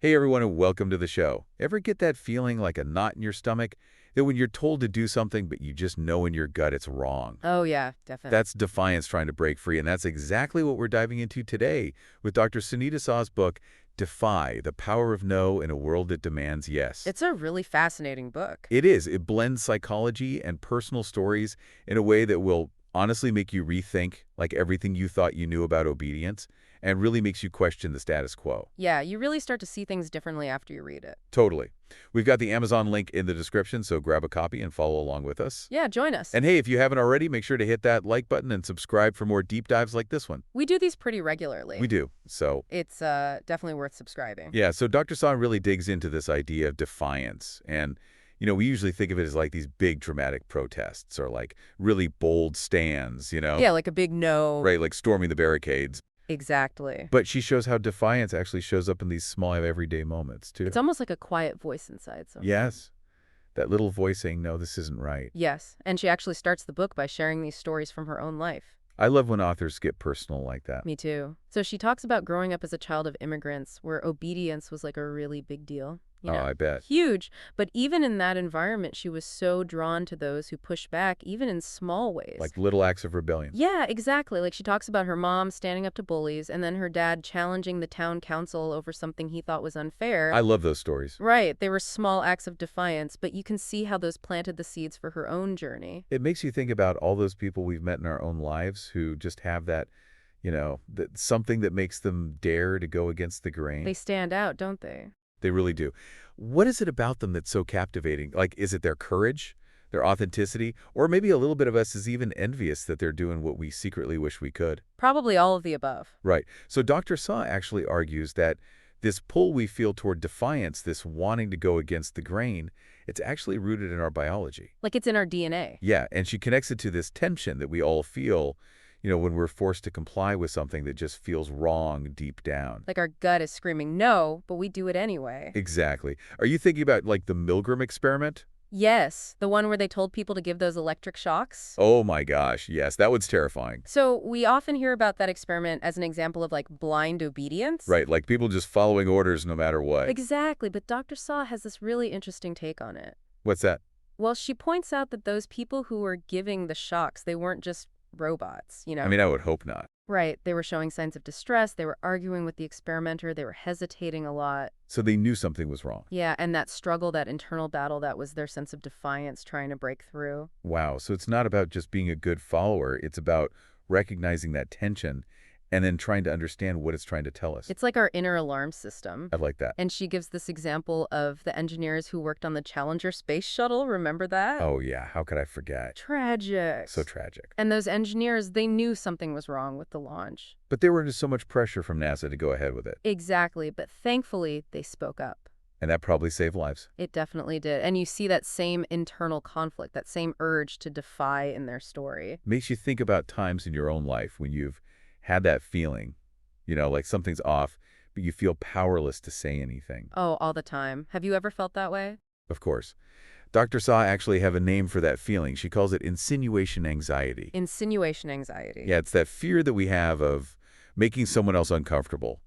Hey everyone and welcome to the show. Ever get that feeling like a knot in your stomach that when you're told to do something but you just know in your gut it's wrong? Oh, yeah, definitely. That's defiance trying to break free, and that's exactly what we're diving into today with Dr. Sunita Sah's book, Defy, The Power of No in a World That Demands Yes. It's a really fascinating book. It is. It blends psychology and personal stories in a way that will honestly make you rethink like everything you thought you knew about obedience and really makes you question the status quo. Yeah, you really start to see things differently after you read it. Totally. We've got the Amazon link in the description, so grab a copy and follow along with us. Yeah, join us. And hey, if you haven't already, make sure to hit that like button and subscribe for more deep dives like this one. We do these pretty regularly. We do. So, It's definitely worth subscribing. yeah, so Dr. Sah really digs into this idea of defiance. And, we usually think of it as like these big dramatic protests or like really bold stands, Yeah, like a big no. right, like storming the barricades. Exactly. But she shows how defiance actually shows up in these small everyday moments, too. It's almost like a quiet voice inside someone. Yes. That little voice saying, no, this isn't right. Yes, and she actually starts the book by sharing these stories from her own life. I love when authors get personal like that. Me too. So she talks about growing up as a child of immigrants where obedience was like a really big deal. Oh, I bet. Huge. But even in that environment, she was so drawn to those who push back, even in small ways. Like little acts of rebellion. Yeah, exactly. Like she talks about her mom standing up to bullies and then her dad challenging the town council over something he thought was unfair. I love those stories. Right. They were small acts of defiance, but you can see how those planted the seeds for her own journey. It makes you think about all those people we've met in our own lives who just have that, that something that makes them dare to go against the grain. They stand out, don't they? They really do. What is it about them that's so captivating? Like, is it their courage, their authenticity, or maybe a little bit of us is even envious that they're doing what we secretly wish we could? Probably all of the above. Right. So Dr. Sah actually argues that this pull we feel toward defiance, this wanting to go against the grain, it's actually rooted in our biology. Like it's in our DNA. Yeah, and she connects it to this tension that we all feel, when we're forced to comply with something that just feels wrong deep down. Like our gut is screaming no, but we do it anyway. Exactly. Are you thinking about, like, the Milgram experiment? Yes, the one where they told people to give those electric shocks. Oh my gosh, yes, that one's terrifying. So we often hear about that experiment as an example of like blind obedience. Right, like people just following orders no matter what. Exactly, but Dr. Sah has this really interesting take on it. What's that? Well, she points out that those people who were giving the shocks, they weren't just robots, I mean, I would hope not. Right, they were showing signs of distress, they were arguing with the experimenter, they were hesitating a lot. So they knew something was wrong. Yeah, and that struggle, that internal battle, that was their sense of defiance trying to break through. Wow, so it's not about just being a good follower, it's about recognizing that tension and then trying to understand what it's trying to tell us. It's like our inner alarm system. I like that. And she gives this example of the engineers who worked on the Challenger space shuttle. Remember that? Oh yeah, how could I forget? Tragic. So tragic. And those engineers, they knew something was wrong with the launch. But they were under so much pressure from NASA to go ahead with it. Exactly, but thankfully, they spoke up. And that probably saved lives. It definitely did. And you see that same internal conflict, that same urge to defy in their story. Makes you think about times in your own life when you've had that feeling, like something's off, but you feel powerless to say anything. Oh, all the time. Have you ever felt that way? Of course. Dr. Sah actually have a name for that feeling. She calls it insinuation anxiety. Insinuation anxiety. Yeah, it's that fear that we have of making someone else uncomfortable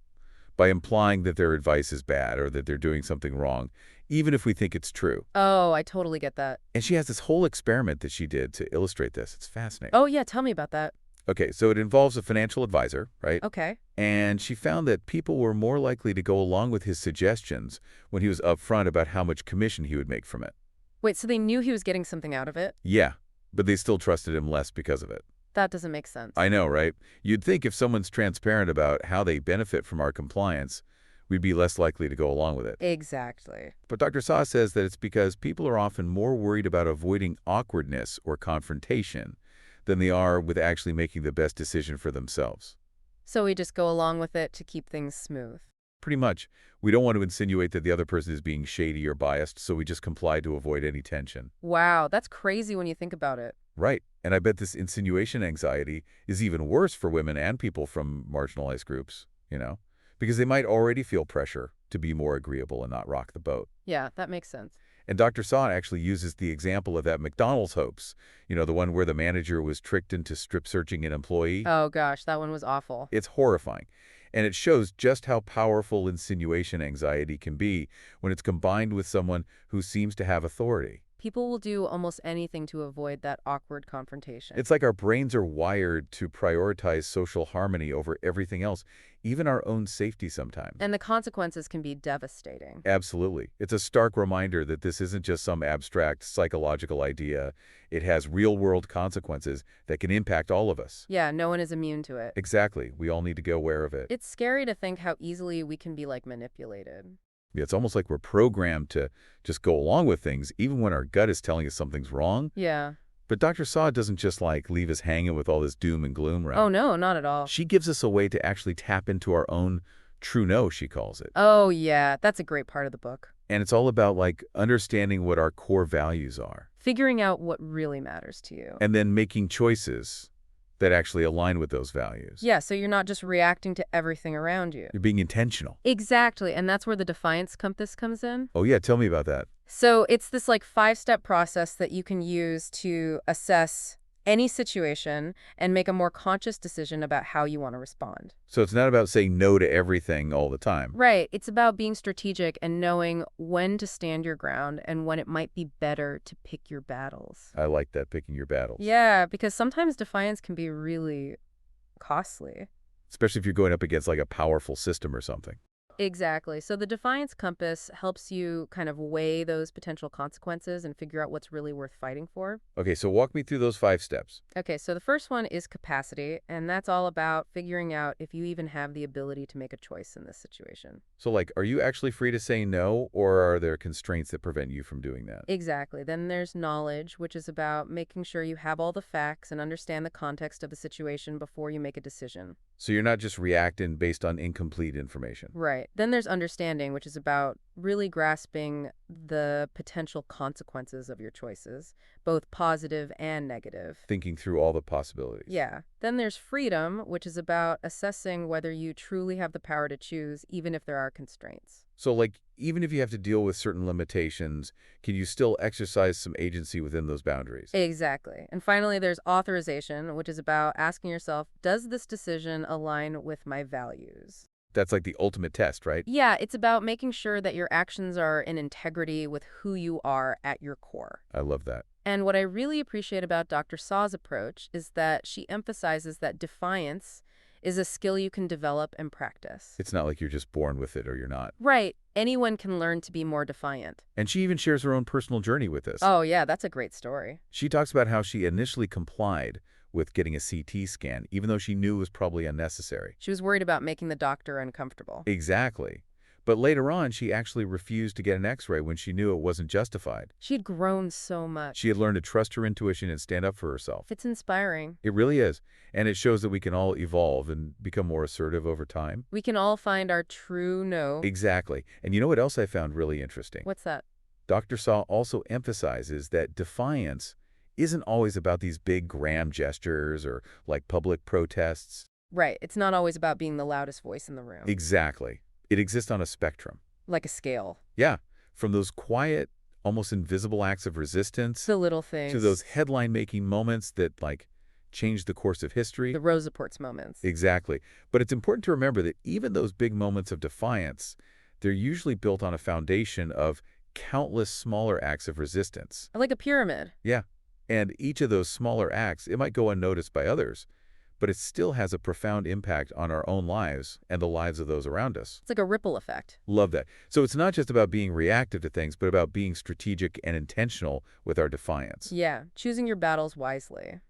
by implying that their advice is bad or that they're doing something wrong, even if we think it's true. Oh, I totally get that. And she has this whole experiment that she did to illustrate this. It's fascinating. Oh, yeah, tell me about that. Okay, so it involves a financial advisor, right? Okay. And she found that people were more likely to go along with his suggestions when he was upfront about how much commission he would make from it. Wait, so they knew he was getting something out of it? Yeah, but they still trusted him less because of it. That doesn't make sense. I know, right? You'd think if someone's transparent about how they benefit from our compliance, we'd be less likely to go along with it. Exactly. But Dr. Sah says that it's because people are often more worried about avoiding awkwardness or confrontation than they are with actually making the best decision for themselves. So we just go along with it to keep things smooth. Pretty much. We don't want to insinuate that the other person is being shady or biased, so we just comply to avoid any tension. Wow, that's crazy when you think about it. Right. And I bet this insinuation anxiety is even worse for women and people from marginalized groups, because they might already feel pressure to be more agreeable and not rock the boat. Yeah, that makes sense. And Dr. Sah actually uses the example of that McDonald's hoax, the one where the manager was tricked into strip searching an employee. Oh gosh, that one was awful. It's horrifying. And it shows just how powerful insinuation anxiety can be when it's combined with someone who seems to have authority. People will do almost anything to avoid that awkward confrontation. It's like our brains are wired to prioritize social harmony over everything else, even our own safety sometimes. And the consequences can be devastating. Absolutely. It's a stark reminder that this isn't just some abstract psychological idea. It has real-world consequences that can impact all of us. Yeah, no one is immune to it. Exactly. We all need to be aware of it. It's scary to think how easily we can be, manipulated. Yeah, it's almost like we're programmed to just go along with things, even when our gut is telling us something's wrong. Yeah. But Dr. Sah doesn't just leave us hanging with all this doom and gloom around. Oh, no, not at all. She gives us a way to actually tap into our own true no, she calls it. Oh, yeah, that's a great part of the book. And it's all about understanding what our core values are. Figuring out what really matters to you. And then making choices that actually align with those values. Yeah, so you're not just reacting to everything around you. You're being intentional. Exactly, and that's where the defiance compass comes in. Oh yeah, tell me about that. So it's this 5-step process that you can use to assess any situation and make a more conscious decision about how you want to respond. So it's not about saying no to everything all the time. Right. It's about being strategic and knowing when to stand your ground and when it might be better to pick your battles. I like that, picking your battles. Yeah, because sometimes defiance can be really costly. Especially if you're going up against a powerful system or something. Exactly. So the defiance compass helps you kind of weigh those potential consequences and figure out what's really worth fighting for. Okay, so walk me through those 5 steps. Okay, so the first one is capacity, and that's all about figuring out if you even have the ability to make a choice in this situation. So are you actually free to say no, or are there constraints that prevent you from doing that? Exactly. Then there's knowledge, which is about making sure you have all the facts and understand the context of the situation before you make a decision. So you're not just reacting based on incomplete information. Right. Then there's understanding, which is about really grasping the potential consequences of your choices, both positive and negative. Thinking through all the possibilities. Yeah. Then there's freedom, which is about assessing whether you truly have the power to choose, even if there are constraints. So even if you have to deal with certain limitations, can you still exercise some agency within those boundaries? Exactly. And finally, there's authorization, which is about asking yourself, does this decision align with my values? That's the ultimate test, right? Yeah, it's about making sure that your actions are in integrity with who you are at your core. I love that. And what I really appreciate about Dr. Sah's approach is that she emphasizes that defiance is a skill you can develop and practice. It's not like you're just born with it or you're not. Right. Anyone can learn to be more defiant. And she even shares her own personal journey with this. Oh, yeah, that's a great story. She talks about how she initially complied with getting a CT scan, even though she knew it was probably unnecessary. She was worried about making the doctor uncomfortable. Exactly. But later on, she actually refused to get an X-ray when she knew it wasn't justified. She'd grown so much. She had learned to trust her intuition and stand up for herself. It's inspiring. It really is. And it shows that we can all evolve and become more assertive over time. We can all find our true no. Exactly. And you know what else I found really interesting? What's that? Dr. Sah also emphasizes that defiance isn't always about these big grand gestures or public protests. Right. It's not always about being the loudest voice in the room. Exactly. It exists on a spectrum. Like a scale. Yeah. From those quiet, almost invisible acts of resistance The little things. to those headline-making moments that change the course of history. The Rosa Parks moments. Exactly. But it's important to remember that even those big moments of defiance, they're usually built on a foundation of countless smaller acts of resistance. Like a pyramid. Yeah. And each of those smaller acts, it might go unnoticed by others, but it still has a profound impact on our own lives and the lives of those around us. It's like a ripple effect. Love that. So it's not just about being reactive to things, but about being strategic and intentional with our defiance. Yeah. Choosing your battles wisely.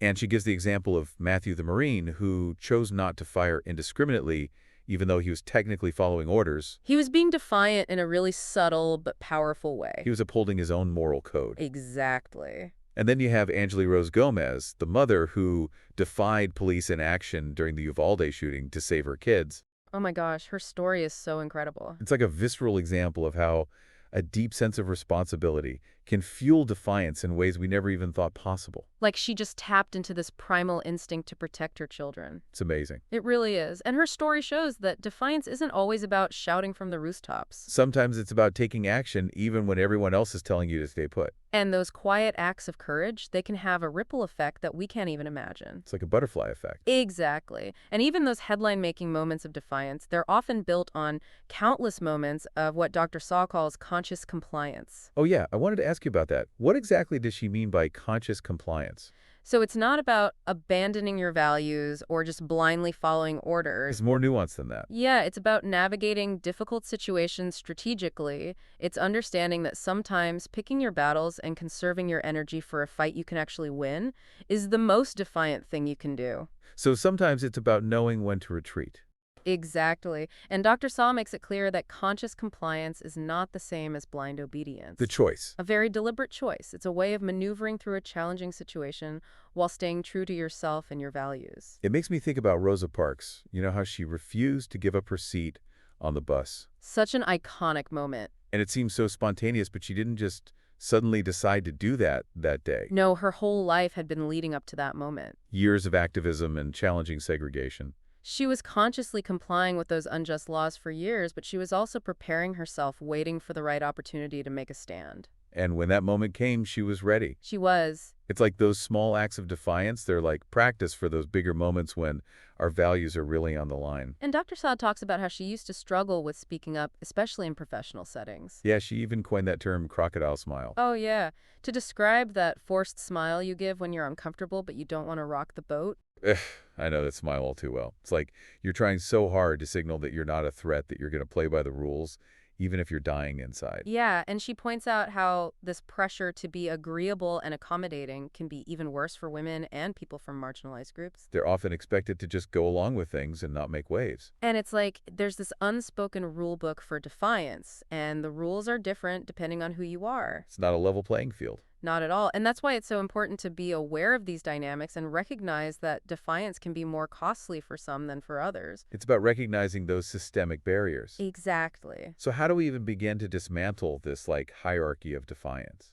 And she gives the example of Matthew the Marine, who chose not to fire indiscriminately, even though he was technically following orders. He was being defiant in a really subtle but powerful way. He was upholding his own moral code. Exactly. And then you have Angeli Rose Gomez, the mother who defied police inaction during the Uvalde shooting to save her kids. Oh my gosh, her story is so incredible. It's like a visceral example of how a deep sense of responsibility can fuel defiance in ways we never even thought possible. Like she just tapped into this primal instinct to protect her children. It's amazing. It really is. And her story shows that defiance isn't always about shouting from the rooftops. Sometimes it's about taking action even when everyone else is telling you to stay put. And those quiet acts of courage, they can have a ripple effect that we can't even imagine. It's like a butterfly effect. Exactly. And even those headline-making moments of defiance, they're often built on countless moments of what Dr. Sah calls conscious compliance. Oh yeah, I wanted to ask you about that. What exactly does she mean by conscious compliance? So it's not about abandoning your values or just blindly following It's orders. more nuanced than that. Yeah, it's about navigating difficult situations strategically. It's understanding that sometimes picking your battles and conserving your energy for a fight you can actually win is the most defiant thing you can do. So sometimes it's about knowing when to retreat. Exactly. And Dr. Saw makes it clear that conscious compliance is not the same as blind obedience. The choice. A very deliberate choice. It's a way of maneuvering through a challenging situation while staying true to yourself and your values. It makes me think about Rosa Parks. You know how she refused to give up her seat on the bus. Such an iconic moment. And it seems so spontaneous, but she didn't just suddenly decide to do that day. No, her whole life had been leading up to that moment. Years of activism and challenging segregation. She was consciously complying with those unjust laws for years, but she was also preparing herself, waiting for the right opportunity to make a stand. And when that moment came, she was ready. She was. It's like those small acts of defiance. They're like practice for those bigger moments when our values are really on the line. And Dr. Saad talks about how she used to struggle with speaking up, especially in professional settings. Yeah, she even coined that term crocodile smile. Oh, yeah. To describe that forced smile you give when you're uncomfortable but you don't want to rock the boat. Ugh, I know that smile all too well. It's like you're trying so hard to signal that you're not a threat, that you're going to play by the rules, even if you're dying inside. Yeah, and she points out how this pressure to be agreeable and accommodating can be even worse for women and people from marginalized groups. They're often expected to just go along with things and not make waves. And it's like there's this unspoken rule book for defiance, and the rules are different depending on who you are. It's not a level playing field. Not at all. And that's why it's so important to be aware of these dynamics and recognize that defiance can be more costly for some than for others. It's about recognizing those systemic barriers. Exactly. So how do we even begin to dismantle this hierarchy of defiance?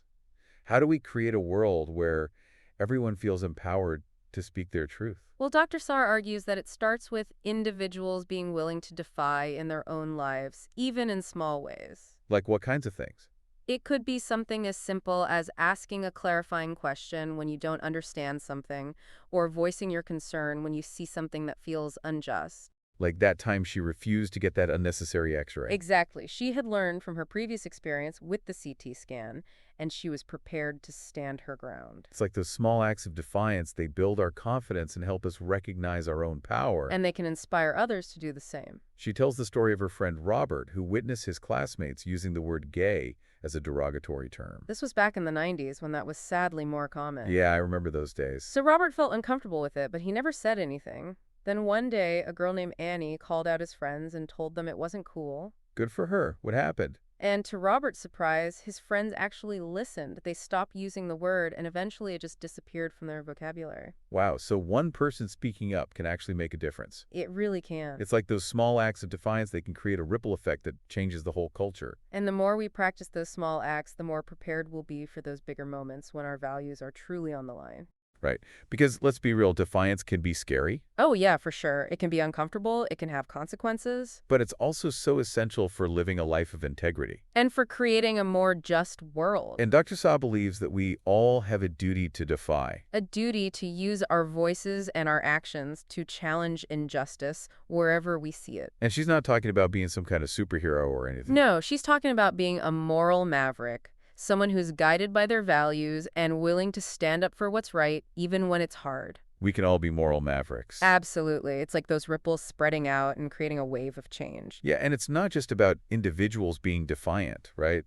How do we create a world where everyone feels empowered to speak their truth? Well, Dr. Saar argues that it starts with individuals being willing to defy in their own lives, even in small ways. Like what kinds of things? It could be something as simple as asking a clarifying question when you don't understand something, or voicing your concern when you see something that feels unjust. Like that time she refused to get that unnecessary x-ray. Exactly. She had learned from her previous experience with the CT scan, and she was prepared to stand her ground. It's like those small acts of defiance, they build our confidence and help us recognize our own power. And they can inspire others to do the same. She tells the story of her friend Robert, who witnessed his classmates using the word gay as a derogatory term. This was back in the 90s when that was sadly more common. Yeah, I remember those days. So Robert felt uncomfortable with it, but he never said anything. Then one day, a girl named Annie called out his friends and told them it wasn't cool. Good for her. What happened? And to Robert's surprise, his friends actually listened. They stopped using the word, and eventually it just disappeared from their vocabulary. Wow, so one person speaking up can actually make a difference. It really can. It's like those small acts of defiance, they can create a ripple effect that changes the whole culture. And the more we practice those small acts, the more prepared we'll be for those bigger moments when our values are truly on the line. Right. Because let's be real, defiance can be scary, Oh, yeah, for sure. It can be uncomfortable. It can have consequences. but it's also so essential for living a life of integrity. And for creating a more just world. And Dr. Sah believes that we all have a duty to defy. A duty to use our voices and our actions to challenge injustice wherever we see it. And she's not talking about being some kind of superhero or anything. No, she's talking about being a moral maverick. Someone who's guided by their values and willing to stand up for what's right, even when it's hard. We can all be moral mavericks. Absolutely. It's like those ripples spreading out and creating a wave of change. Yeah, and it's not just about individuals being defiant, right?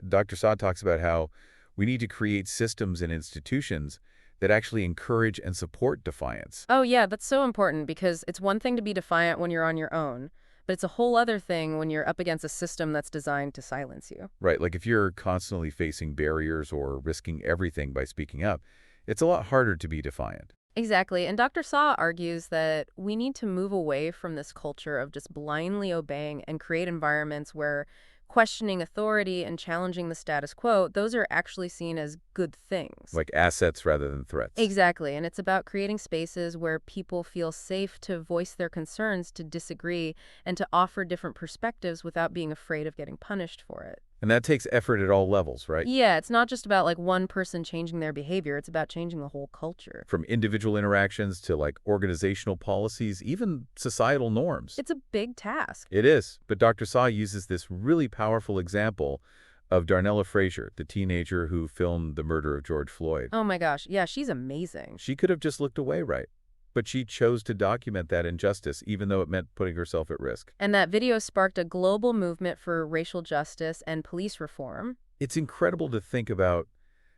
Dr. Sah talks about how we need to create systems and institutions that actually encourage and support defiance. Oh, yeah, that's so important because it's one thing to be defiant when you're on your own, but it's a whole other thing when you're up against a system that's designed to silence you. Right, like if you're constantly facing barriers or risking everything by speaking up, it's a lot harder to be defiant. Exactly. And Dr. Saw argues that we need to move away from this culture of just blindly obeying and create environments where questioning authority and challenging the status quo, those are actually seen as good things. Like assets rather than threats. Exactly, and it's about creating spaces where people feel safe to voice their concerns, to disagree, and to offer different perspectives without being afraid of getting punished for it. And that takes effort at all levels, right? Yeah, it's not just about like one person changing their behavior, it's about changing the whole culture. From individual interactions to like organizational policies, even societal norms. It's a big task. It is, but Dr. Sah uses this really powerful example of Darnella Frazier, the teenager who filmed the murder of George Floyd. Oh my gosh, yeah, she's amazing. She could have just looked away, right? But she chose to document that injustice, even though it meant putting herself at risk. And that video sparked a global movement for racial justice and police reform. It's incredible to think about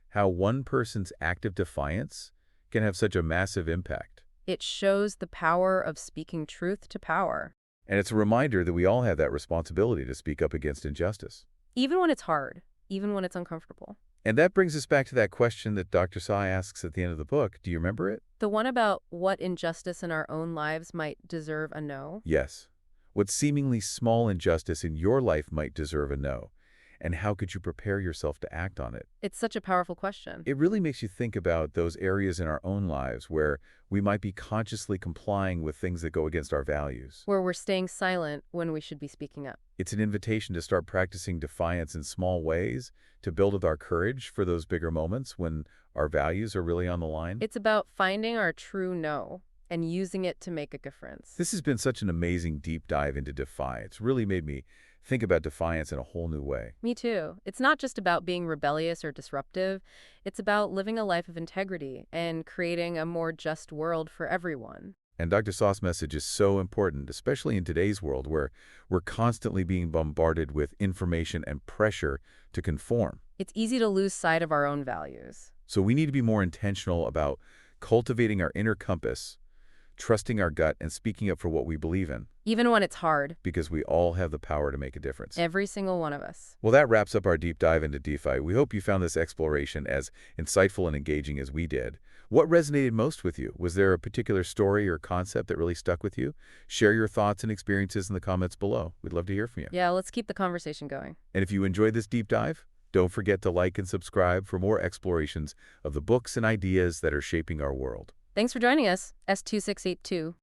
how one person's act of defiance can have such a massive impact. It shows the power of speaking truth to power. And it's a reminder that we all have that responsibility to speak up against injustice. Even when it's hard, even when it's uncomfortable. And that brings us back to that question that Dr. Sah asks at the end of the book. Do you remember it? The one about what injustice in our own lives might deserve a no? Yes. What seemingly small injustice in your life might deserve a no? And how could you prepare yourself to act on it? It's such a powerful question. It really makes you think about those areas in our own lives where we might be consciously complying with things that go against our values. Where we're staying silent when we should be speaking up. It's an invitation to start practicing defiance in small ways, to build with our courage for those bigger moments when our values are really on the line. It's about finding our true no and using it to make a difference. This has been such an amazing deep dive into Defy. It's really made me think about defiance in a whole new way. Me too. It's not just about being rebellious or disruptive. It's about living a life of integrity and creating a more just world for everyone. And Dr. Sah's message is so important, especially in today's world where we're constantly being bombarded with information and pressure to conform. It's easy to lose sight of our own values. So we need to be more intentional about cultivating our inner compass, trusting our gut, and speaking up for what we believe in. Even when it's hard. Because we all have the power to make a difference. Every single one of us. Well, that wraps up our deep dive into DeFi. We hope you found this exploration as insightful and engaging as we did. What resonated most with you? Was there a particular story or concept that really stuck with you? Share your thoughts and experiences in the comments below. We'd love to hear from you. Yeah, let's keep the conversation going. And if you enjoyed this deep dive, don't forget to like and subscribe for more explorations of the books and ideas that are shaping our world. Thanks for joining us, S2682.